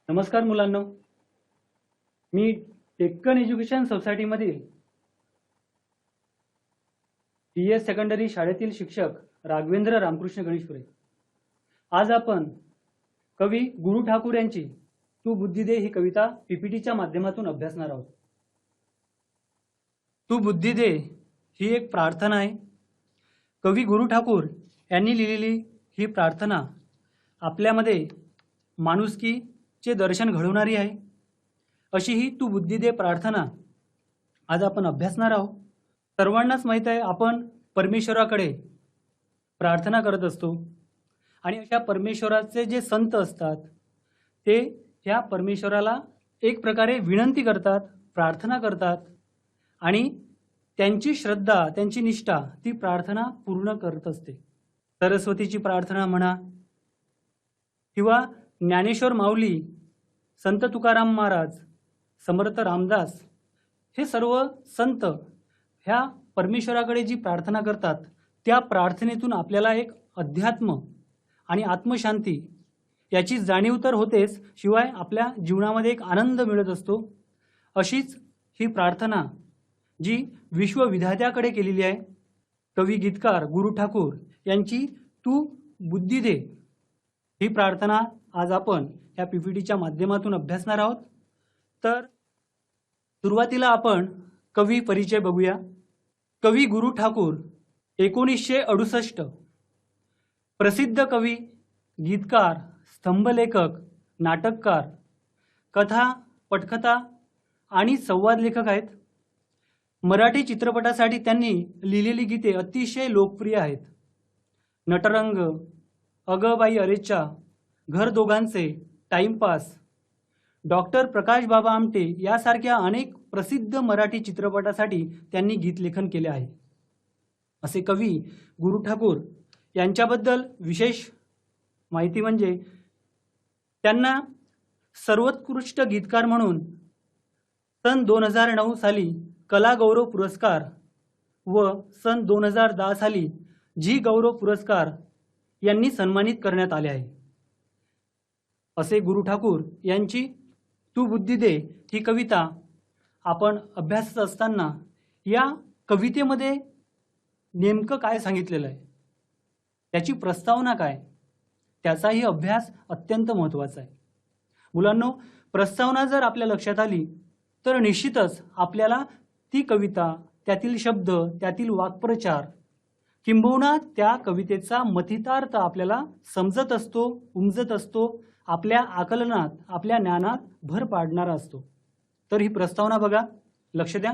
नमस्कार मुलांनो, मी Deccan education सोसायटीमधील TS secondary शाळेतील शिक्षक राघवेंद्र रामकृष्ण गणेशपुरे। आज आपण कवी गुरु ठाकूर यांची तू बुद्धी दे ही कविता पीपीटीच्या माध्यमातून अभ्यासणार आहोत। तू बुद्धी दे ही एक प्रार्थना आहे। कवी गुरु ठाकूर यांनी लिहिलेली ही प्रार्थना आपल्यामध्ये माणुसकीचे दर्शन घडवणारी आहे। अशी ही तू बुद्धी दे प्रार्थना आज आपण अभ्यासणार आहोत। सर्वांनाच माहीत आहे, आपण परमेश्वराकडे प्रार्थना करत असतो आणि अशा परमेश्वराचे जे संत असतात ते ह्या परमेश्वराला एक प्रकारे विनंती करतात, प्रार्थना करतात आणि त्यांची श्रद्धा, त्यांची निष्ठा ती प्रार्थना पूर्ण करत असते। सरस्वतीची प्रार्थना म्हणा किंवा ज्ञानेश्वर माऊली, संत तुकाराम महाराज, समर्थ रामदास, हे सर्व संत ह्या परमेश्वराकडे जी प्रार्थना करतात त्या प्रार्थनेतून आपल्याला एक अध्यात्म आणि आत्मशांती याची जाणीव तर होतेच, शिवाय आपल्या जीवनामध्ये एक आनंद मिळत असतो। अशीच ही प्रार्थना जी विश्वविधात्याकडे केलेली आहे, कवी गीतकार गुरु ठाकूर यांची तू बुद्धी दे ही प्रार्थना आज आपण या पीपीटीच्या माध्यमातून अभ्यासणार आहोत। तर सुरुवातीला आपण कवी परिचय बघूया। कवी गुरु ठाकूर 1968, प्रसिद्ध कवी, गीतकार, स्तंभलेखक, नाटककार, कथा, पटकथा आणि संवाद लेखक आहेत। मराठी चित्रपटासाठी त्यांनी लिहिलेली गीते अतिशय लोकप्रिय आहेत। नटरंग, अगं बाई अरेच्चा, घर दोघांचे, टाइमपास, डॉक्टर प्रकाश बाबा आमटे यासारख्या अनेक प्रसिद्ध मराठी चित्रपटासाठी त्यांनी गीतलेखन केले आहे। असे कवी गुरु ठाकूर यांच्याबद्दल विशेष माहिती म्हणजे त्यांना सर्वोत्कृष्ट गीतकार म्हणून सन 2009 साली कला गौरव पुरस्कार व सन 2010 साली झी गौरव पुरस्कार यांनी सन्मानित करण्यात आले आहे। असे गुरु ठाकूर यांची तू बुद्धी दे ही कविता आपण अभ्यासत असताना या कवितेमध्ये नेमकं काय सांगितलेलं आहे, त्याची प्रस्तावना काय, त्याचाही अभ्यास अत्यंत महत्त्वाचा आहे। मुलांनो, प्रस्तावना जर आपल्या लक्षात आली तर निश्चितच आपल्याला ती कविता, त्यातील शब्द, त्यातील वाक्प्रचार किंबहुना त्या कवितेचा मथितार्थ आपल्याला समजत असतो, उमजत असतो, आपल्या आकलनात, आपल्या ज्ञानात भर पाडणारा असतो। तर ही प्रस्तावना बघा, लक्ष द्या।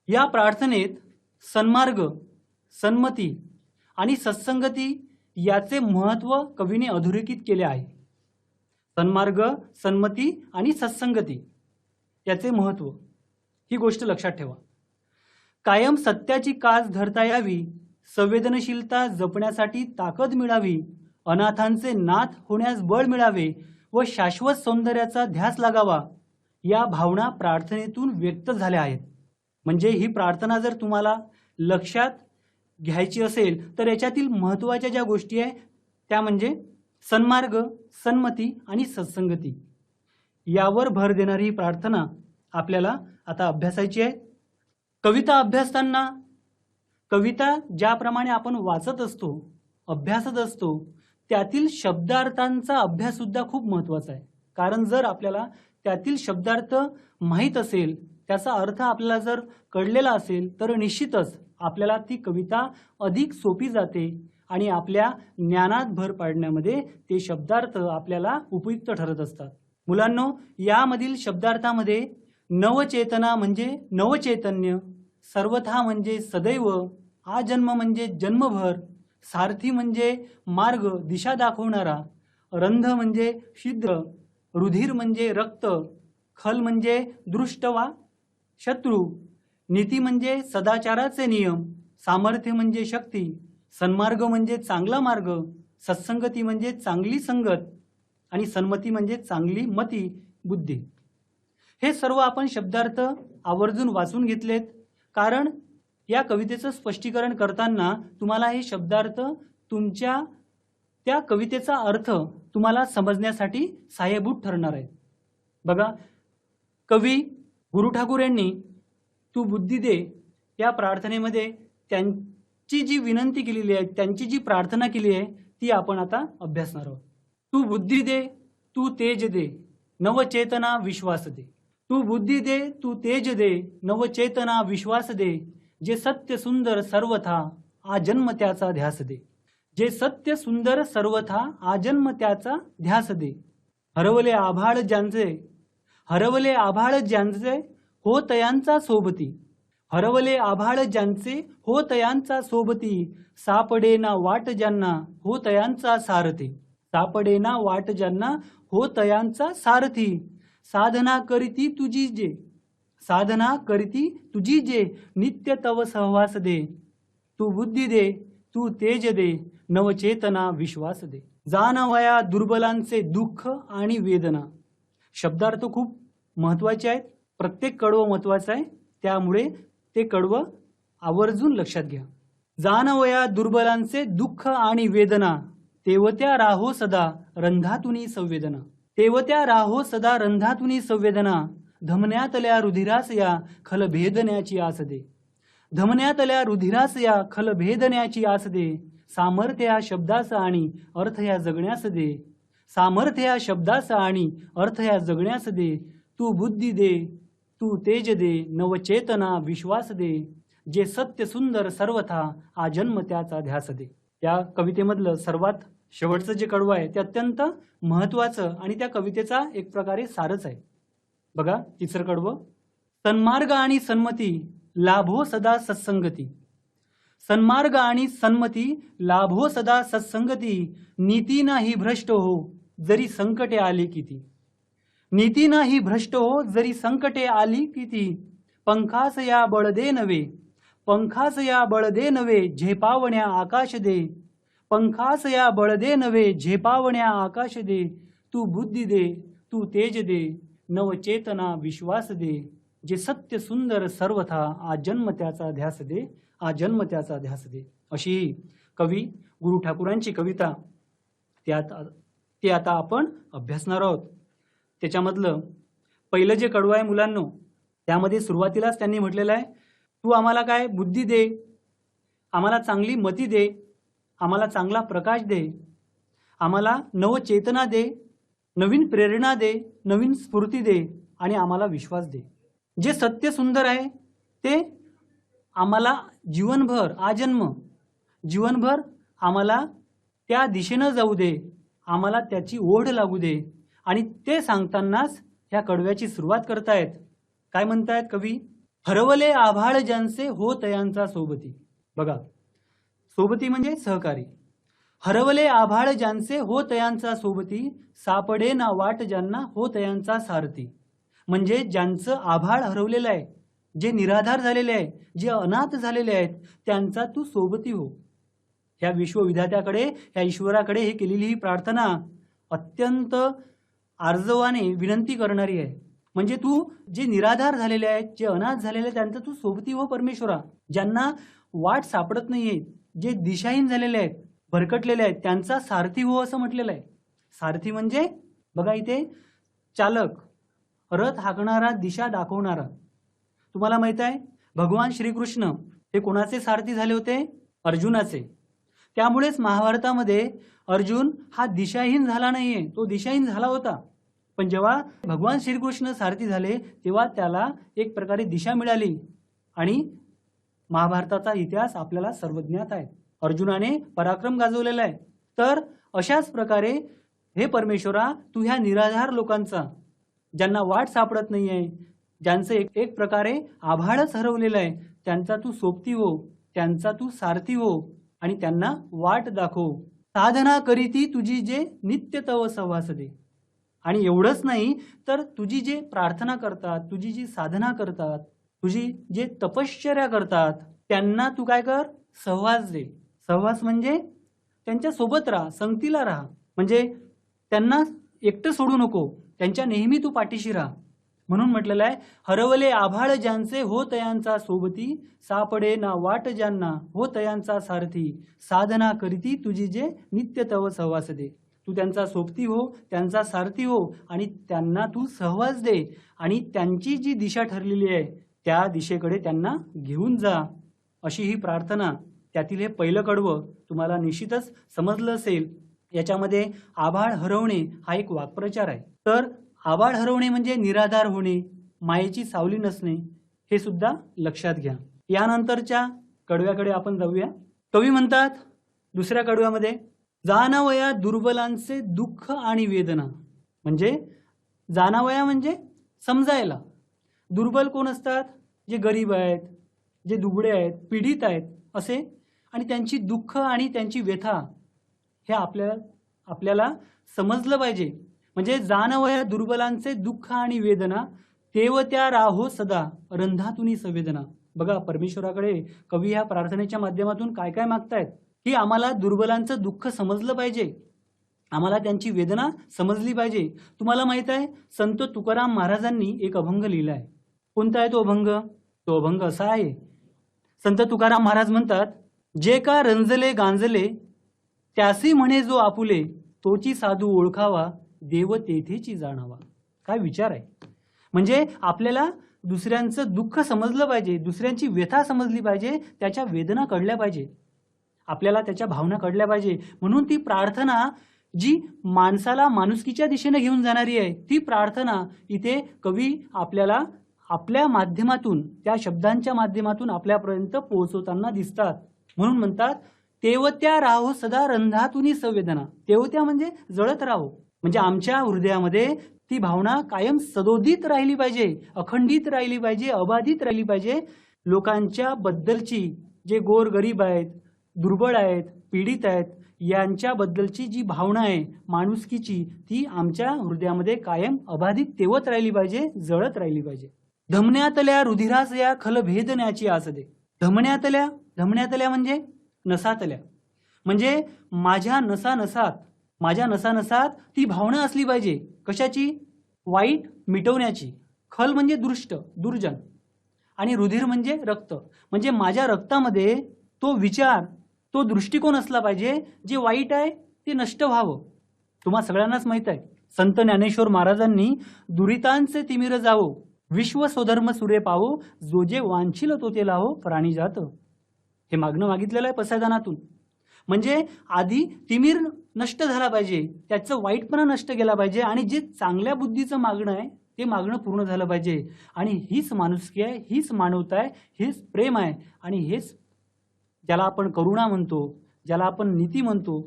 या प्रार्थनेत सन्मार्ग, सन्मती आणि सत्संगती याचे महत्त्व कवीने अधोरेखित केले आहे। सन्मार्ग, सन्मती आणि सत्संगती याचे महत्त्व, ही गोष्ट लक्षात ठेवा। कायम सत्याची कास धरता यावी, संवेदनशीलता जपण्यासाठी ताकद मिळावी, अनाथांचे नाथ होण्यास बळ मिळावे व शाश्वत सौंदर्याचा ध्यास लागावा, या भावना प्रार्थनेतून व्यक्त झाल्या आहेत। म्हणजे ही प्रार्थना जर तुम्हाला लक्षात घ्यायची असेल तर याच्यातील महत्त्वाच्या ज्या गोष्टी आहेत त्या म्हणजे सन्मार्ग, सन्मती आणि सत्संगती यावर भर देणारी ही प्रार्थना आपल्याला आता अभ्यासायची आहे। कविता अभ्यासताना कविता ज्याप्रमाणे आपण वाचत असतो, अभ्यासत असतो, त्यातील शब्दार्थांचा अभ्यास सुद्धा खूप महत्त्वाचा आहे। कारण जर आपल्याला त्यातील शब्दार्थ माहीत असेल, त्याचा अर्थ आपल्याला जर कळलेला असेल तर निश्चितच आपल्याला ती कविता अधिक सोपी जाते आणि आपल्या ज्ञानात भर पाडण्यामध्ये ते शब्दार्थ आपल्याला उपयुक्त ठरत असतात। मुलांनो, यामधील शब्दार्थामध्ये नवचेतना म्हणजे नवचैतन्य, सर्वथा म्हणजे सदैव, आजन्म म्हणजे जन्मभर, सारथी म्हणजे मार्ग, दिशा दाखवणारा, रंध म्हणजे छिद्र, रुधिर म्हणजे रक्त, खल म्हणजे दृष्ट वा शत्रू, नीती म्हणजे सदाचाराचे नियम, सामर्थ्य म्हणजे शक्ती, सन्मार्ग म्हणजे चांगला मार्ग, सत्संगती म्हणजे चांगली संगत आणि सन्मती म्हणजे चांगली मती, बुद्धी। हे सर्व आपण शब्दार्थ आवर्जून वाचून घेतलेत, कारण या कवितेचं स्पष्टीकरण करताना तुम्हाला हे शब्दार्थ तुमच्या त्या कवितेचा अर्थ तुम्हाला समजण्यासाठी सहाय्यभूत ठरणार आहे. बघा, कवी गुरु ठाकूर यांनी तू बुद्धी दे या प्रार्थनेमध्ये त्यांची जी विनंती केलेली आहे, त्यांची जी प्रार्थना केली आहे ती आपण आता अभ्यासणार आहोत. तू बुद्धी दे, तू तेज दे, नवचेतना विश्वास दे. तू बुद्धी दे, तू तेज दे, नवचेतना विश्वास दे. जे सत्य सुंदर सर्वथा आजन्म त्याचा ध्यास दे. जे सत्य सुंदर सर्वथा आजन्म त्याचा ध्यास दे. हरवले आभाळ ज्यांचे, हरवले आभाळ ज्यांचे हो तयांचा सोबती. हरवले आभाळ ज्यांचे हो तयांचा सोबती. सापडेना वाट ज्यांना हो तयांचा सारथी. सापडेना वाट ज्यांना हो तयांचा सारथी. साधना करीती तुझी जे, साधना करीती तुझी जे, नित्य तव सहवास दे. तू बुद्धी दे, तू तेज दे, नवचेतना विश्वास दे. जाणवया दुर्बलांचे दुःख आणि वेदना. शब्दार्थ खूप महत्वाचे आहेत, प्रत्येक कडवं महत्वाचं आहे, त्यामुळे ते कडवं आवर्जून लक्षात घ्या. जाणवया दुर्बलांचे दुःख आणि वेदना. तेवत्या राहो सदा रंधातुनी संवेदना. तेवत्या राहो सदा रंधातुनी संवेदना. धमन्यातल्या रुधिरास या खल भेदण्याची आस दे. धमन्यातल्या रुधिरास या खल भेदण्याची आस दे. सामर्थ्य या शब्दाचा आणि अर्थ या जगण्यास दे. सामर्थ्य या शब्दाचा आणि अर्थ या जगण्यास दे. तू बुद्धी दे, तू तेज दे, नवचेतना विश्वास दे. जे सत्य सुंदर सर्वथा आजन्म त्याचा ध्यास दे. त्या कवितेमधलं सर्वात शेवटचं जे कडवं आहे ते अत्यंत महत्वाचं आणि त्या कवितेचा एक प्रकारे सारच आहे. बघा, तिसरं कडवं. सन्मार्ग आणि सन्मती लाभो सदा सत्संगती. सन्मार्ग आणि सन्मती लाभो सदा सत्संगती. नीती नाही भ्रष्ट हो जरी संकटे आली किती. नीती नाही भ्रष्ट हो जरी संकटे आली किती. पंखास या बळ दे नवे, पंखास या बळ दे नवे, झेपावण्या आकाश दे. पंखास या बळ दे नवे, झेपावण्या आकाश दे. तू बुद्धी दे, तू तेज दे, नवचेतना विश्वास दे. जे सत्य सुंदर सर्वथा आजन्म त्याचा ध्यास दे. आजन्म त्याचा ध्यास दे. अशी कवी गुरु ठाकूरांची कविता ते आता आपण अभ्यासणार आहोत. त्याच्यामधलं पहिलं जे कडवं आहे मुलांनो, त्यामध्ये सुरुवातीलाच त्यांनी म्हटलेलं आहे, तू आम्हाला काय बुद्धी दे, आम्हाला चांगली मती दे, आम्हाला चांगला प्रकाश दे, आम्हाला नवचेतना दे, नवीन प्रेरणा दे, नवीन स्फूर्ती दे आणि आम्हाला विश्वास दे. जे सत्य सुंदर आहे ते आम्हाला जीवनभर, आजन्म जीवनभर आम्हाला त्या दिशेनं जाऊ दे, आम्हाला त्याची ओढ लागू दे. आणि ते सांगतानाच ह्या कडव्याची सुरुवात करतायत. काय म्हणतायत कवी? हरवले आभाळ ज्यांचे हो तयांचा सोबती. बघा, सोबती म्हणजे सहकारी. हरवले आभाळ ज्यांचे हो तयांचा सोबती. सापडे ना वाट ज्यांना हो तयांचा सारथी. म्हणजे ज्यांचं आभाळ हरवलेलं आहे, जे निराधार झालेले आहे, जे अनाथ झालेले आहेत, त्यांचा तू सोबती हो. ह्या विश्वविधात्याकडे, ह्या ईश्वराकडे हे केलेली ही प्रार्थना अत्यंत आर्जवाने विनंती करणारी आहे. म्हणजे तू जे निराधार झालेले आहेत, जे अनाथ झालेले आहेत, त्यांचा तू सोबती हो परमेश्वरा. ज्यांना वाट सापडत नाहीये, जे दिशाहीन झालेले आहेत, भरकटलेले आहेत, त्यांचा सारथी हो असं म्हटलेलं आहे. सारथी म्हणजे बघा इथे चालक, रथ हाकणारा, दिशा दाखवणारा. तुम्हाला माहित आहे भगवान श्रीकृष्ण हे कोणाचे सारथी झाले होते? अर्जुनाचे. त्यामुळेच महाभारतामध्ये अर्जुन हा दिशाहीन झाला नाहीये, तो दिशाहीन झाला होता. पण जेव्हा भगवान श्रीकृष्ण सारथी झाले तेव्हा त्याला एक प्रकारे दिशा मिळाली आणि महाभारताचा इतिहास आपल्याला सर्वज्ञात आहे. अर्जुनाने पराक्रम गाजवलेला आहे. तर अशाच प्रकारे हे परमेश्वरा, तू ह्या निराधार लोकांचा, ज्यांना वाट सापडत नाहीये, ज्यांचं एक प्रकारे आभाळच हरवलेलं आहे, त्यांचा तू सोबती हो, त्यांचा तू सारथी हो आणि त्यांना वाट दाखव. साधना करीती तुझी जे नित्य तव सहवास दे. आणि एवढंच नाही तर तुझी जे प्रार्थना करतात, तुझी जी साधना करतात, तुझी जे तपश्चर्या करतात, त्यांना तू काय कर? सहवास दे. सहवास म्हणजे त्यांच्या सोबत राहा, संगतीला राहा. म्हणजे त्यांना एकटं सोडू नको, त्यांच्या नेहमी तू पाठीशी राहा. म्हणून म्हटलेलं आहे, हरवले आभाळ ज्यांचे हो तयांचा सोबती, सापडे ना वाट ज्यांना हो तयांचा सारथी, साधना करीती तुझी जे नित्य तव सहवास दे. तू त्यांचा सोबती हो, त्यांचा सारथी हो आणि त्यांना तू सहवास दे आणि त्यांची जी दिशा ठरलेली आहे त्या दिशेकडे त्यांना घेऊन जा. अशी ही प्रार्थना. त्यातील हे पहिलं कडवं तुम्हाला निश्चितच समजलं असेल. याच्यामध्ये आभाळ हरवणे हा एक वाक्प्रचार आहे. तर आभाळ हरवणे म्हणजे निराधार होणे, मायेची सावली नसणे, हे सुद्धा लक्षात घ्या. यानंतरच्या कडव्याकडे आपण जाऊया. कवी म्हणतात दुसऱ्या कडव्यामध्ये, जाणावया दुर्बलांचे दुःख आणि वेदना. म्हणजे जाणावया म्हणजे समजायला. दुर्बल कोण असतात? जे गरीब आहेत, जे दुबळे आहेत, पीडित आहेत असे, आणि त्यांची दुःख आणि त्यांची व्यथा हे आपल्याला समजलं पाहिजे. म्हणजे जाणवया दुर्बलांचे दुःख आणि वेदना, तेव त्या राहो सदा रंधातुनी संवेदना. बघा, परमेश्वराकडे कवी ह्या प्रार्थनेच्या माध्यमातून काय काय मागतायत की आम्हाला दुर्बलांचं दुःख समजलं पाहिजे, आम्हाला त्यांची वेदना समजली पाहिजे. तुम्हाला माहित आहे, संत तुकाराम महाराजांनी एक अभंग लिहिला आहे. कोणता आहे तो अभंग? तो अभंग असा आहे. संत तुकाराम महाराज म्हणतात, जे का रंजले गांजले त्यासी म्हणे जो आपुले, तोची साधू ओळखावा देव तेथेची जाणावा. काय विचार आहे. म्हणजे आपल्याला दुसऱ्यांचं दुःख समजलं पाहिजे, दुसऱ्यांची व्यथा समजली पाहिजे, त्याच्या वेदना कळल्या पाहिजे, आपल्याला त्याच्या भावना कळल्या पाहिजे. म्हणून ती प्रार्थना जी माणसाला माणुसकीच्या दिशेने घेऊन जाणारी आहे, ती प्रार्थना इथे कवी आपल्याला आपल्या माध्यमातून, त्या शब्दांच्या माध्यमातून आपल्यापर्यंत पोहोचवताना दिसतात. म्हणून म्हणतात, तेवत्या राहो सदा रंधातुनी संवेदना. तेवत्या म्हणजे जळत राहो, म्हणजे आमच्या हृदयामध्ये ती भावना कायम सदोदित राहिली पाहिजे, अखंडित राहिली पाहिजे, अबाधित राहिली पाहिजे. लोकांच्या बद्दलची, जे गोर गरीब आहेत, दुर्बळ आहेत, पीडित आहेत, यांच्याबद्दलची जी भावना आहे माणुसकीची, ती आमच्या हृदयामध्ये कायम अबाधित तेवत राहिली पाहिजे, जळत राहिली पाहिजे. धमन्यातल्या रुधिरास या खल भेदण्याची आस दे. धमन्यातल्या, धमन्यातल्या म्हणजे नसातल्या, म्हणजे माझ्या नसानसात, माझ्या नसानसात ती भावना असली पाहिजे. कशाची? वाईट मिटवण्याची. खल म्हणजे दुष्ट, दुर्जन, आणि रुधिर म्हणजे रक्त. म्हणजे माझ्या रक्तामध्ये तो विचार, तो दृष्टिकोन असला पाहिजे, जे वाईट आहे ते नष्ट व्हावं. तुम्हा सगळ्यांनाच माहित आहे, संत ज्ञानेश्वर महाराजांनी दुरितांचे तिमिर जावो, विश्व स्वधर्म सूर्य पावो, जो जे वांछिल तो ते लावो प्राणी जात. हे मागणं मागितलेलं आहे पसायदानातून. म्हणजे आधी तिमिर नष्ट झाला पाहिजे, त्याचं वाईटपणा नष्ट केला पाहिजे, आणि जे चांगल्या बुद्धीचं मागणं आहे ते मागणं पूर्ण झालं पाहिजे. आणि हीच माणुसकी आहे, हीच मानवता आहे, हेच प्रेम आहे, आणि हेच ज्याला आपण करुणा म्हणतो, ज्याला आपण नीती म्हणतो,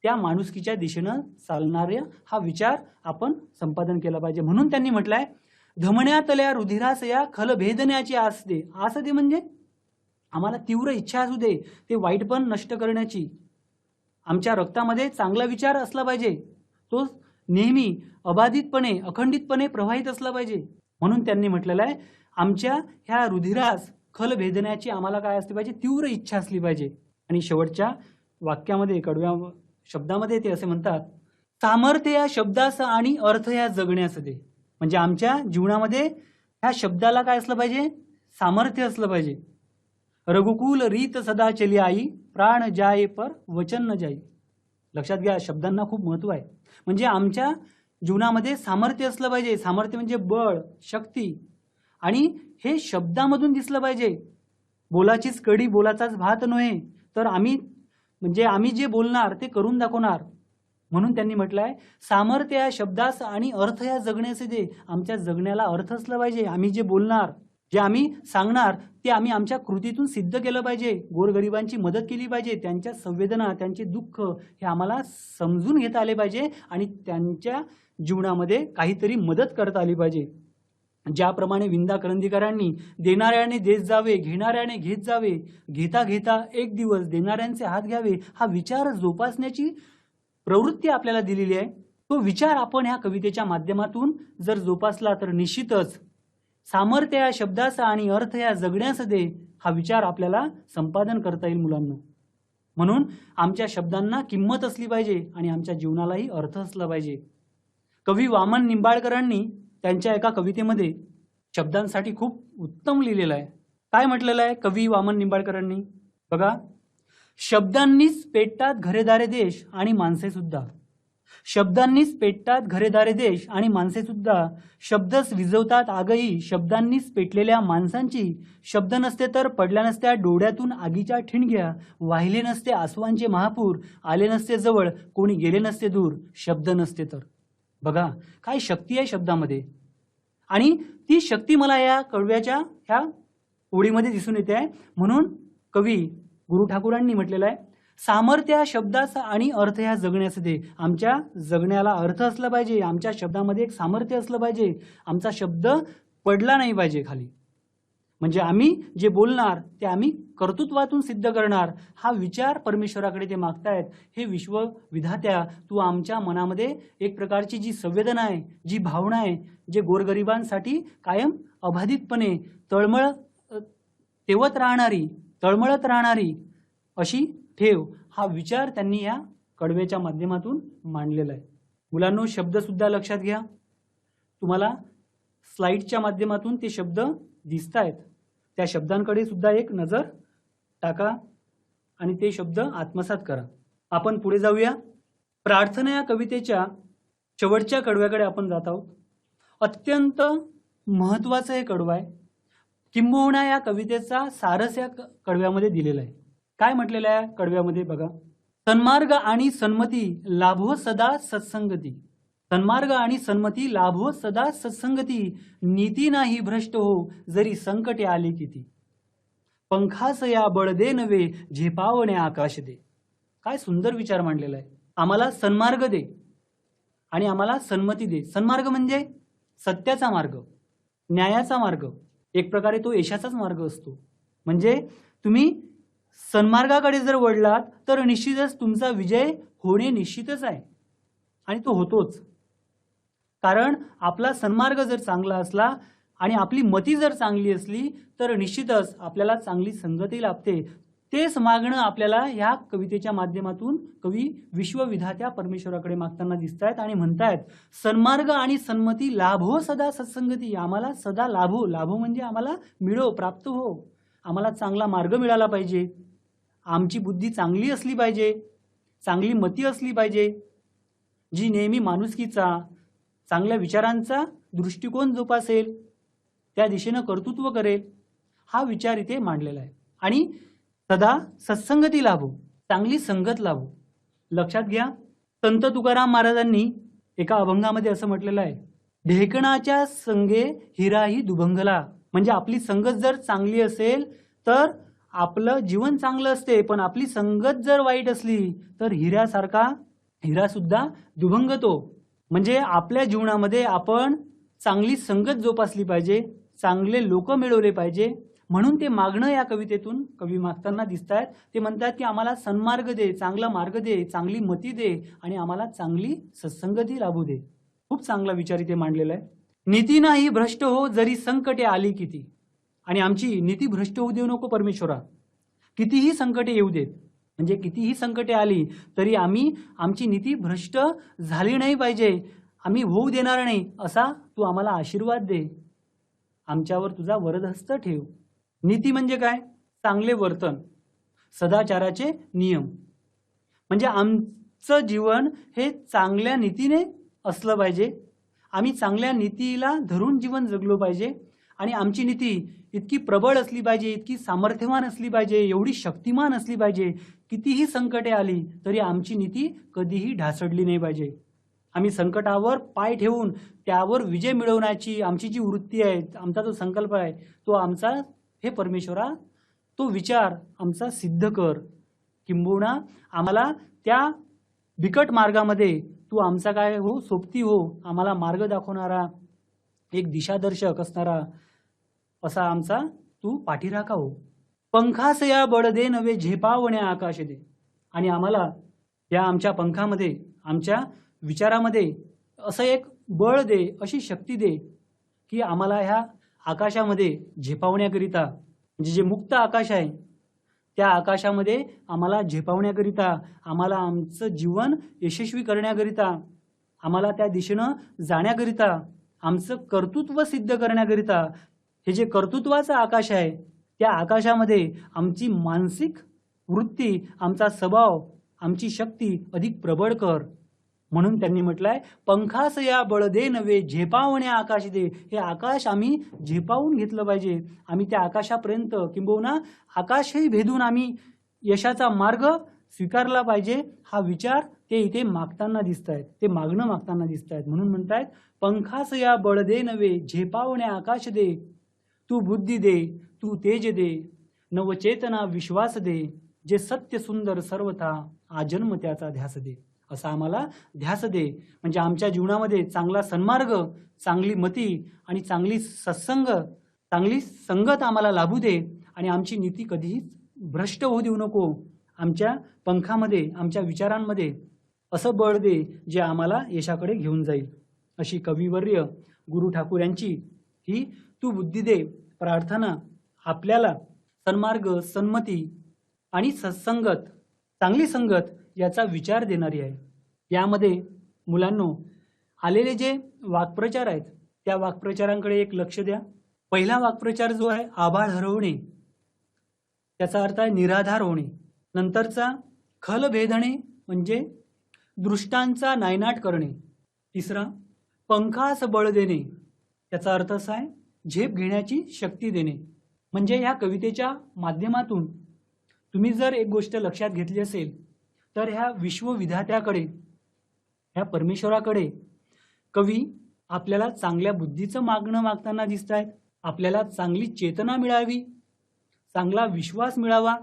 त्या माणुसकीच्या दिशेनं चालणाऱ्या हा विचार आपण संपादन केला पाहिजे. म्हणून त्यांनी म्हटलंय, धमण्यातल्या रुधिरास या खल भेदण्याची आस दे. आस दे म्हणजे आम्हाला तीव्र इच्छा असू दे ते वाईटपण नष्ट करण्याची. आमच्या रक्तामध्ये चांगला विचार असला पाहिजे, तो नेहमी अबाधितपणे, अखंडितपणे प्रवाहित असला पाहिजे. म्हणून त्यांनी म्हटलेलं आहे, आमच्या ह्या रुधिरास खल भेदण्याची आम्हाला काय असली पाहिजे? तीव्र इच्छा असली पाहिजे. आणि शेवटच्या वाक्यामध्ये, कडव्या शब्दामध्ये ते असे म्हणतात, सामर्थ्य या शब्दास आणि अर्थ या जगण्यास दे. म्हणजे आमच्या जीवनामध्ये ह्या शब्दाला काय असलं पाहिजे? सामर्थ्य असलं पाहिजे. रघुकुल रीत सदा चली आई, प्राण जाय पर वचन न जाई. लक्षात घ्या, शब्दांना खूप महत्व आहे. म्हणजे आमच्या जीवनामध्ये सामर्थ्य असलं पाहिजे. सामर्थ्य म्हणजे बळ, शक्ती, आणि हे शब्दामधून दिसलं पाहिजे. बोलाचीच कडी बोलाचाच भात नव्हे, तर आम्ही जे बोलणार ते करून दाखवणार. म्हणून त्यांनी म्हटलंय, सामर्थ्य या शब्दास आणि अर्थ या जगण्याचे दे. आमच्या जगण्याला अर्थ असला पाहिजे. आम्ही जे बोलणार, जे आम्ही सांगणार, ते आम्ही आमच्या कृतीतून सिद्ध केलं पाहिजे. गोरगरिबांची मदत केली पाहिजे, त्यांच्या संवेदना, त्यांचे दुःख हे आम्हाला समजून घेता आले पाहिजे, आणि त्यांच्या जीवनामध्ये काहीतरी मदत करता आली पाहिजे. ज्याप्रमाणे विंदा करंदीकरांनी देणाऱ्याने देत जावे, घेणाऱ्याने घेत जावे, घेता घेता एक दिवस देणाऱ्यांचे हात घ्यावे, हा विचार जोपासण्याची प्रवृत्ती आपल्याला दिलेली आहे. तो विचार आपण ह्या कवितेच्या माध्यमातून जर जोपासला तर निश्चितच सामर्थ्य या शब्दाचा आणि अर्थ या जगण्यास दे हा विचार आपल्याला संपादन करता येईल मुलांना. म्हणून आमच्या शब्दांना किंमत असली पाहिजे आणि आमच्या जीवनालाही अर्थ असला पाहिजे. कवी वामन निंबाळकरांनी त्यांच्या एका कवितेमध्ये शब्दांसाठी खूप उत्तम लिहिलेलं आहे. काय म्हटलेलं आहे कवी वामन निंबाळकरांनी? बघा, शब्दांनीच पेटतात घरेदारे देश आणि माणसे सुद्धा. शब्दांनीच पेटतात घरेदारे देश आणि माणसे सुद्धा. शब्दच विझवतात आगही शब्दांनीच पेटलेल्या माणसांची. शब्द नसते तर पडल्या नसत्या डोळ्यातून आगीच्या ठिणग्या. वाहिले नसते आसवांचे महापूर. आले नसते जवळ कोणी गेले नसते दूर. शब्द नसते तर. बघा काय शक्ती आहे शब्दामध्ये, आणि ती शक्ती मला या कडव्याच्या ह्या ओळीमध्ये दिसून येते आहे. म्हणून कवी गुरु ठाकूरांनी म्हटलेलं आहे, सामर्थ्य या शब्दाचा आणि अर्थ ह्या जगण्याचे दे. आमच्या जगण्याला अर्थ असला पाहिजे, आमच्या शब्दामध्ये एक सामर्थ्य असलं पाहिजे. आमचा शब्द पडला नाही पाहिजे खाली. म्हणजे आम्ही जे बोलणार ते आम्ही कर्तृत्वातून सिद्ध करणार. हा विचार परमेश्वराकडे ते मागतायत. हे विश्व विधात्या, तू आमच्या मनामध्ये एक प्रकारची जी संवेदना आहे, जी भावना आहे, जे गोरगरिबांसाठी कायम अबाधितपणे तेवत राहणारी, तळमळत राहणारी अशी ठेव, हा विचार त्यांनी या कडव्याच्या माध्यमातून मांडलेला आहे. मुलांनो, शब्द सुद्धा लक्षात घ्या. तुम्हाला स्लाइडच्या माध्यमातून ते शब्द दिसत आहेत. त्या शब्दांकडे सुद्धा एक नजर टाका आणि ते शब्द आत्मसात करा. आपण पुढे जाऊया. प्रार्थना या कवितेच्या शेवटच्या कडव्याकडे आपण जात आहोत. अत्यंत महत्त्वाचं हे कडवं आहे. किंबहुना या कवितेचा सारस या कडव्यामध्ये दिलेला आहे. काय म्हटलेलं आहे कडव्यामध्ये? बघा, सन्मार्ग आणि सन्मती लाभो सदा सत्संगती. सन्मार्ग आणि सन्मती लाभो सदा सत्संगती. नीती नाही भ्रष्ट हो जरी संकटे आली किती. पंखास या बळ दे नवे झेपावणे आकाश दे. काय सुंदर विचार मांडलेला आहे. आम्हाला सन्मार्ग दे आणि आम्हाला सन्मती दे. सन्मार्ग म्हणजे सत्याचा मार्ग, न्यायाचा मार्ग. एक प्रकारे तो यशाचाच मार्ग असतो. म्हणजे तुम्ही सन्मार्गाकडे जर वळलात तर निश्चितच तुमचा विजय होणे निश्चितच आहे, आणि तो होतोच. कारण आपला सन्मार्ग जर चांगला असला आणि आपली मती जर चांगली असली तर निश्चितच आपल्याला चांगली संगती लाभते. तेच मागणं आपल्याला ह्या कवितेच्या माध्यमातून कवी विश्वविधात्या परमेश्वराकडे मागताना दिसत आहेत आणि म्हणतायत, सन्मार्ग आणि सन्मती लाभो सदा सत्संगती. आम्हाला सदा लाभो. लाभो म्हणजे आम्हाला मिळो, प्राप्त हो. आम्हाला चांगला मार्ग मिळाला पाहिजे. आमची बुद्धी चांगली असली पाहिजे, चांगली मती असली पाहिजे, जी नेहमी माणुसकीचा, चांगल्या विचारांचा दृष्टिकोन जोपासेल, त्या दिशेनं कर्तृत्व करेल. हा विचार इथे मांडलेला आहे. आणि सदा सत्संगती लाभो, चांगली संगत लाभो. लक्षात घ्या, संत तुकाराम महाराजांनी एका अभंगामध्ये असं म्हटलेलं आहे, ढेकणाच्या संगे हिराही दुभंगला. म्हणजे आपली संगत जर चांगली असेल तर आपलं जीवन चांगलं असते, पण आपली संगत जर वाईट असली तर हिरा सुद्धा दुभंगतो. म्हणजे आपल्या जीवनामध्ये आपण चांगली संगत जोपासली पाहिजे, चांगले लोक मिळवले पाहिजे. म्हणून ते मागणं या कवितेतून कवी मागताना दिसत आहेत. ते म्हणतात की आम्हाला सन्मार्ग दे, चांगला मार्ग दे, चांगली मती दे आणि आम्हाला चांगली सत्संगती लाभू दे. खूप चांगला विचार इथे मांडलेला आहे. नीती नाही भ्रष्ट हो जरी संकटे आली किती. आणि आमची नीती भ्रष्ट होऊ देऊ नको परमेश्वरा. कितीही संकटे येऊ देत, म्हणजे कितीही संकटे आली तरी आमची नीती भ्रष्ट झाली नाही पाहिजे, आम्ही होऊ देणार नाही, असा तू आम्हाला आशीर्वाद दे. आमच्यावर तुझा वरदहस्त ठेव. नीती म्हणजे काय? चांगले वर्तन, सदाचाराचे नियम. म्हणजे आमचं जीवन हे चांगल्या नीतीने असलं पाहिजे. आम्ही चांगल्या नीतीला धरून जीवन जगलो पाहिजे. आणि आमची नीती इतकी प्रबळ असली पाहिजे, इतकी सामर्थ्यवान असली पाहिजे, एवढी शक्तिमान असली पाहिजे, कितीही संकटे आली तरी आमची नीती कधीही ढासळली नाही पाहिजे. आम्ही संकटावर पाय ठेवून त्यावर विजय मिळवण्याची आमची जी वृत्ती आहे, आमचा जो संकल्प आहे, तो आमचा, हे परमेश्वरा, तो विचार आमचा सिद्ध कर. किंबहुना आम्हाला त्या बिकट मार्गामध्ये तू आमचा काय हो, सोबती हो, आम्हाला मार्ग दाखवणारा, एक दिशादर्शक असणारा असा आमचा तू पाठीराखा हो. पंखास या बळ दे नवे झेपावण्या आकाश दे. आणि आम्हाला या आमच्या पंखामध्ये, आमच्या विचारामध्ये असं एक बळ दे, अशी शक्ती दे की आम्हाला ह्या आकाशामध्ये झेपावण्याकरिता, म्हणजे जे मुक्त आकाश आहे त्या आकाशामध्ये आम्हाला झेपावण्याकरिता, आम्हाला आमचं जीवन यशस्वी करण्याकरिता, आम्हाला त्या दिशेनं जाण्याकरिता आमचं कर्तृत्व सिद्ध करण्याकरिता हे जे कर्तृत्वाचं आकाश आहे त्या आकाशामध्ये आमची मानसिक वृत्ती, आमचा स्वभाव, आमची शक्ती अधिक प्रबळ कर. म्हणून त्यांनी म्हटलंय, पंखास या बळ दे नव्हे झेपावणे आकाश दे. हे आकाश आम्ही झेपावून घेतलं पाहिजे. आम्ही त्या आकाशापर्यंत किंबहुना आकाशही भेदून आम्ही यशाचा मार्ग स्वीकारला पाहिजे. हा विचार ते इथे मागताना दिसत आहेत, ते मागणं मागताना दिसत आहेत. म्हणून म्हणतायत, पंखास या बळ दे नव्हे झेपावणे आकाश दे. तू बुद्धी दे, तू तेज दे, नवचेतना विश्वास दे. जे सत्य सुंदर सर्वथा आजन्म त्याचा ध्यास दे. असा आम्हाला ध्यास दे. म्हणजे आमच्या जीवनामध्ये चांगला सन्मार्ग, चांगली मती आणि चांगली सत्संग, चांगली संगत आम्हाला लाभू दे. आणि आमची नीती कधीही भ्रष्ट होऊ देऊ नको. आमच्या पंखामध्ये, आमच्या विचारांमध्ये असं बळ दे जे आम्हाला यशाकडे घेऊन जाईल. अशी कविवर्य गुरु ठाकूर यांची ही तू बुद्धी दे प्रार्थना आपल्याला सन्मार्ग, सन्मती आणि सत्संगत, चांगली संगत याचा विचार देणारी आहे. यामध्ये मुलांनो आलेले जे वाक्प्रचार आहेत त्या वाक्प्रचारांकडे एक लक्ष द्या. पहिला वाक्प्रचार जो आहे, आभाळ हरवणे, त्याचा अर्थ आहे निराधार होणे. नंतरचा खल भेदणे म्हणजे दृष्टांचा नायनाट करणे. तिसरा पंखास बळ देणे, त्याचा अर्थ असा आहे झेप घेण्याची शक्ती देणे. म्हणजे ह्या कवितेच्या माध्यमातून तुम्ही जर एक गोष्ट लक्षात घेतली असेल तर ह्या विश्वविधात्याकडे, ह्या परमेश्वराकडे कवी आपल्याला चांगल्या बुद्धीचं मागणं मागताना दिसत आहेत. आपल्याला चांगली चेतना मिळावी, चांगला विश्वास मिळावा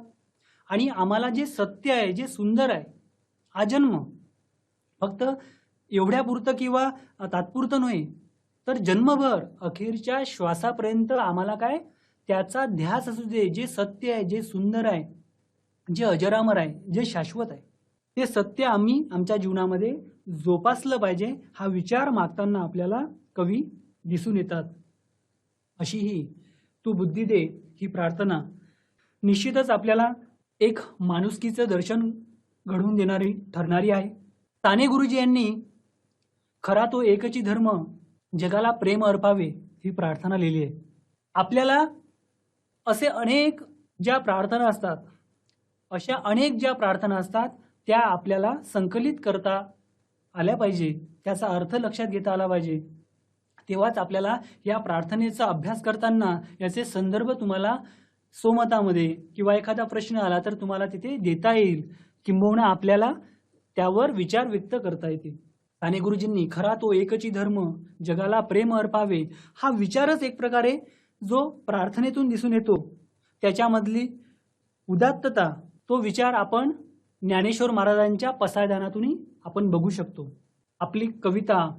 आणि आम्हाला जे सत्य आहे, जे सुंदर आहे, आजन्म फक्त एवढ्यापुरतं किंवा तात्पुरतं नव्हे तर जन्मभर अखेरच्या श्वासापर्यंत आम्हाला काय त्याचा ध्यास असू दे. जे सत्य आहे, जे सुंदर आहे, जे अजरामर आहे, जे शाश्वत आहे, ते सत्य आम्ही आमच्या जीवनामध्ये जोपासलं पाहिजे. हा विचार मागताना आपल्याला कवी दिसून येतात. अशी ही तू बुद्धी दे ही प्रार्थना निश्चितच आपल्याला एक माणुसकीचं दर्शन घडवून देणारी ठरणारी आहे. साने गुरुजी यांनी खरा तो एकची धर्म जगाला प्रेम अर्पावे ही प्रार्थना लिहिली आहे. आपल्याला असे अनेक ज्या प्रार्थना असतात, अशा अनेक ज्या प्रार्थना असतात त्या आपल्याला संकलित करता आल्या पाहिजे, त्याचा अर्थ लक्षात घेता आला पाहिजे. तेव्हाच आपल्याला या प्रार्थनेचा अभ्यास करताना याचे संदर्भ तुम्हाला सोमतामध्ये किंवा एखादा प्रश्न आला तर तुम्हाला तिथे देता येईल, किंबहुना आपल्याला त्यावर विचार व्यक्त करता येतील. साने गुरुजींनी खरा तो एकची धर्म जगाला प्रेम अर्पावे हा विचारच एक प्रकारे जो प्रार्थनेतून दिसून येतो त्याच्यामधली उदात्तता, तो विचार आपण ज्ञानेश्वर महाराजांच्या पसायदानातूनही आपण बघू शकतो. आपली कविता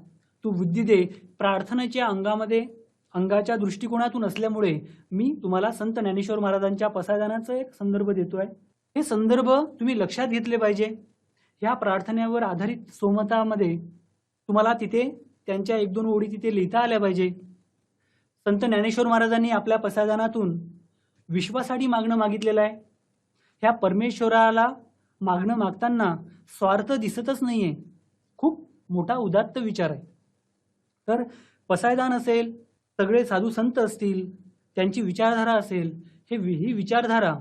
तू बुद्धी दे प्रार्थनेच्या अंगाच्या दृष्टिकोनातून असल्यामुळे मी तुम्हाला संत ज्ञानेश्वर महाराजांच्या पसायदानाचा एक संदर्भ देतोय. हे संदर्भ तुम्ही लक्षात घेतले पाहिजे. ह्या प्रार्थनेवर आधारित सोमतामध्ये तुम्हाला तिथे त्यांच्या एक दोन ओळी तिथे लिहिता आल्या पाहिजे. संत ज्ञानेश्वर महाराजांनी आपल्या पसायदानातून विश्वासाठी मागणं मागितलेलं आहे. ह्या परमेश्वराला मागणं मागताना स्वार्थ दिसतच नाहीये, खूप मोठा उदात्त विचार आहे. तर पसायदान असेल, सगळे साधू संत असतील, त्यांची विचारधारा असेल, ही विचारधारा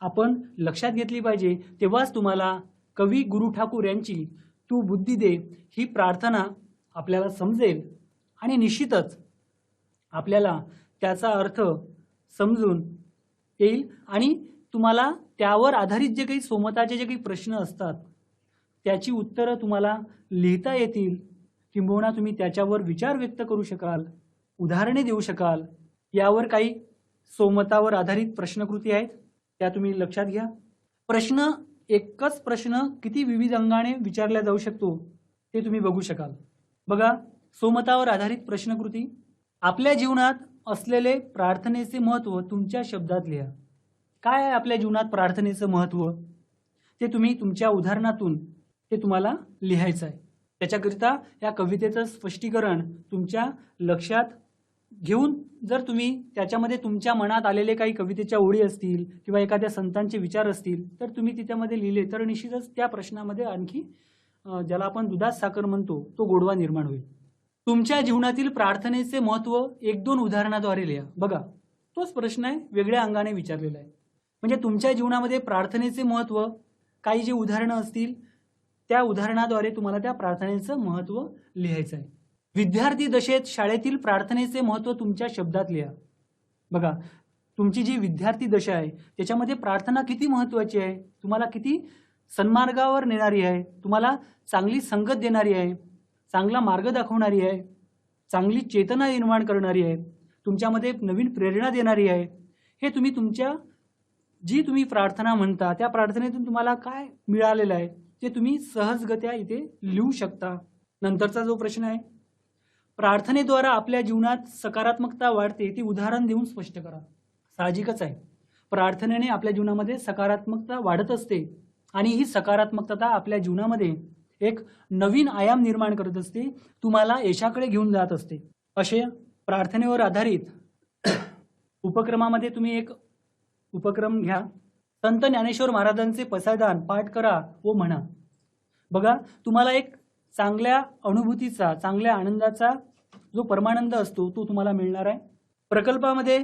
आपण लक्षात घेतली पाहिजे. तेव्हाच तुम्हाला कवी गुरु ठाकूर यांची तू बुद्धी दे ही प्रार्थना आपल्याला समजेल आणि निश्चितच आपल्याला त्याचा अर्थ समजून येईल आणि तुम्हाला त्यावर आधारित जे काही सोमताचे जे काही प्रश्न असतात त्याची उत्तरं तुम्हाला लिहिता येतील, किंबहुना तुम्ही त्याच्यावर विचार व्यक्त करू शकाल, उदाहरणे देऊ शकाल. यावर काही सोमतावर आधारित प्रश्नकृती आहेत, त्या तुम्ही लक्षात घ्या. एकच प्रश्न किती विविध अंगाने विचारला जाऊ शकतो ते तुम्ही बघू शकाल. बघा, सोमतावर आधारित प्रश्नकृती. आपल्या जीवनात असलेले प्रार्थनेचे महत्त्व तुमच्या शब्दात लिहा. काय आहे आपल्या जीवनात प्रार्थनेचं महत्त्व ते तुम्ही तुमच्या उदाहरणातून ते तुम्हाला लिहायचं आहे. त्याच्याकरिता या कवितेचं स्पष्टीकरण तुमच्या लक्षात घेऊन जर तुम्ही त्याच्यामध्ये तुमच्या मनात आलेले काही कवितेच्या ओळी असतील किंवा एखाद्या संतांचे विचार असतील तर तुम्ही त्याच्यामध्ये लिहिले तर निश्चितच त्या प्रश्नामध्ये आणखी ज्याला आपण दुधात साखर म्हणतो तो गोडवा निर्माण होईल. तुमच्या जीवनातील प्रार्थनेचे महत्त्व 1-2 उदाहरणाद्वारे लिहा. बघा, तोच प्रश्न आहे, वेगळ्या अंगाने विचारलेला आहे. म्हणजे तुमच्या जीवनामध्ये प्रार्थनेचे महत्त्व, काही जे उदाहरणं असतील त्या उदाहरणाद्वारे तुम्हाला त्या प्रार्थनेचं महत्त्व लिहायचं आहे. विद्यार्थी दशेत शाळेतील प्रार्थनेचे महत्त्व तुमच्या शब्दात लिहा. बघा, तुमची जी विद्यार्थी दशा आहे त्याच्यामध्ये प्रार्थना किती महत्त्वाची आहे, तुम्हाला किती सन्मार्गावर नेणारी आहे, तुम्हाला चांगली संगत देणारी आहे, चांगला मार्ग दाखवणारी आहे, चांगली चेतना निर्माण करणारी आहे, तुमच्यामध्ये नवीन प्रेरणा देणारी आहे. हे तुम्ही तुमच्या जी तुम्ही प्रार्थना म्हणता त्या प्रार्थनेतून तुम्हाला काय मिळालेलं आहे ते तुम्ही सहजगत्या इथे लिहू शकता. नंतरचा जो प्रश्न आहे, प्रार्थनेद्वारा आपल्या जीवनात सकारात्मकता वाढते, ती उदाहरण देऊन स्पष्ट करा. साहजिकच आहे, प्रार्थनेने आपल्या जीवनामध्ये सकारात्मकता वाढत असते आणि ही सकारात्मकता आपल्या जीवनामध्ये एक नवीन आयाम निर्माण करत असते, तुम्हाला यशाकडे घेऊन जात असते. असे प्रार्थनेवर आधारित उपक्रमामध्ये तुम्ही एक उपक्रम घ्या. संत ज्ञानेश्वर महाराजांचे पसायदान पाठ करा व म्हणा. बघा, तुम्हाला एक चांगल्या अनुभूतीचा, चांगल्या आनंदाचा जो परमानंद असतो तो तुम्हाला मिळणार आहे. प्रकल्पामध्ये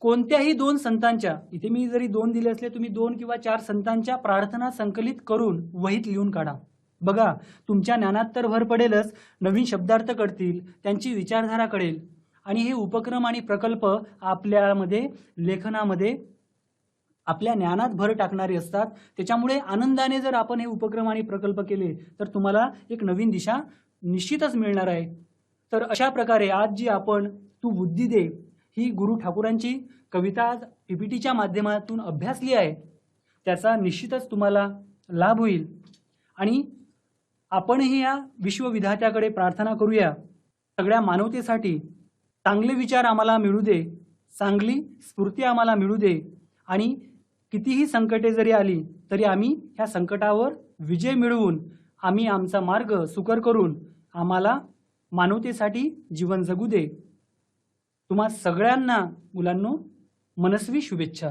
कोणत्याही 2 संतांच्या, इथे मी जरी 2 दिले असले तुम्ही 2 किंवा 4 संतांच्या प्रार्थना संकलित करून वहीत लिहून काढा. बघा, तुमच्या ज्ञानात तर भर पडेलच, नवीन शब्दार्थ कळतील, त्यांची विचारधारा कळेल आणि हे उपक्रम आणि प्रकल्प आपल्यामध्ये लेखनामध्ये आपल्या ज्ञानात भर टाकणारे असतात. त्याच्यामुळे आनंदाने जर आपण हे उपक्रम आणि प्रकल्प केले तर तुम्हाला एक नवीन दिशा निश्चितच मिळणार आहे. तर अशा प्रकारे आज जी आपण तू बुद्धी दे ही गुरु ठाकूरांची कविता पीपीटीच्या माध्यमातून अभ्यासली आहे, त्याचा निश्चितच तुम्हाला लाभ होईल. आणि आपणही या विश्वविधात्याकडे प्रार्थना करूया, सगळ्या मानवतेसाठी चांगले विचार आम्हाला मिळू दे, चांगली स्फूर्ती आम्हाला मिळू दे आणि कितीही संकटे जरी आली तरी आम्ही ह्या संकटावर विजय मिळवून आम्ही आमचा मार्ग सुकर करून आम्हाला मानवतेसाठी जीवन जगू दे. तुम्हा सगळ्यांना मुलांनो मनस्वी शुभेच्छा.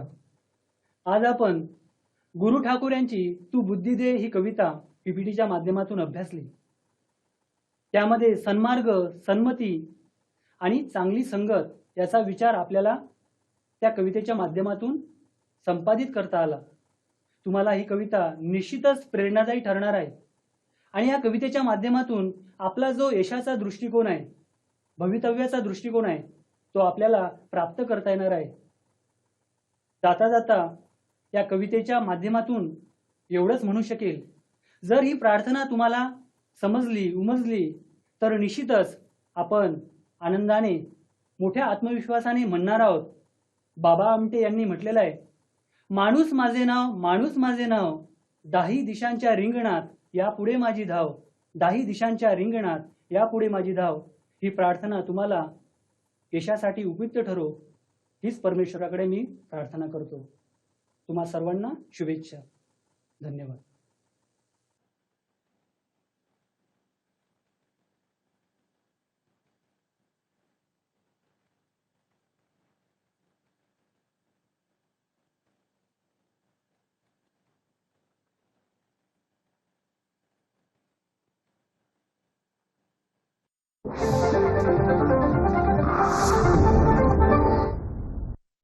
आज आपण गुरु ठाकूर यांची तू बुद्धी दे ही कविता पीपीटीच्या माध्यमातून अभ्यासली. त्यामध्ये सन्मार्ग, सन्मती आणि चांगली संगत याचा विचार आपल्याला त्या कवितेच्या माध्यमातून संपादित करता आला. तुम्हाला ही कविता निश्चितच प्रेरणादायी ठरणार आहे आणि या कवितेच्या माध्यमातून आपला जो यशाचा दृष्टिकोन आहे, भवितव्याचा दृष्टिकोन आहे, तो आपल्याला प्राप्त करता येणार आहे. जाता जाता या कवितेच्या माध्यमातून एवढंच म्हणू शकेल, जर ही प्रार्थना तुम्हाला समजली, उमजली तर निश्चितच आपण आनंदाने, मोठ्या आत्मविश्वासाने म्हणणार आहोत. बाबा आमटे यांनी म्हटलेलं आहे, माणूस माझे नाव, माणूस माझे नाव, 10 दिशांच्या रिंगणात यापुढे माझी धाव, 10 दिशांच्या रिंगणात यापुढे माझी धाव. ही प्रार्थना तुम्हाला यशासाठी उपयुक्त ठरो, हीच परमेश्वराकडे मी प्रार्थना करतो. तुम्हा सर्वांना शुभेच्छा. धन्यवाद.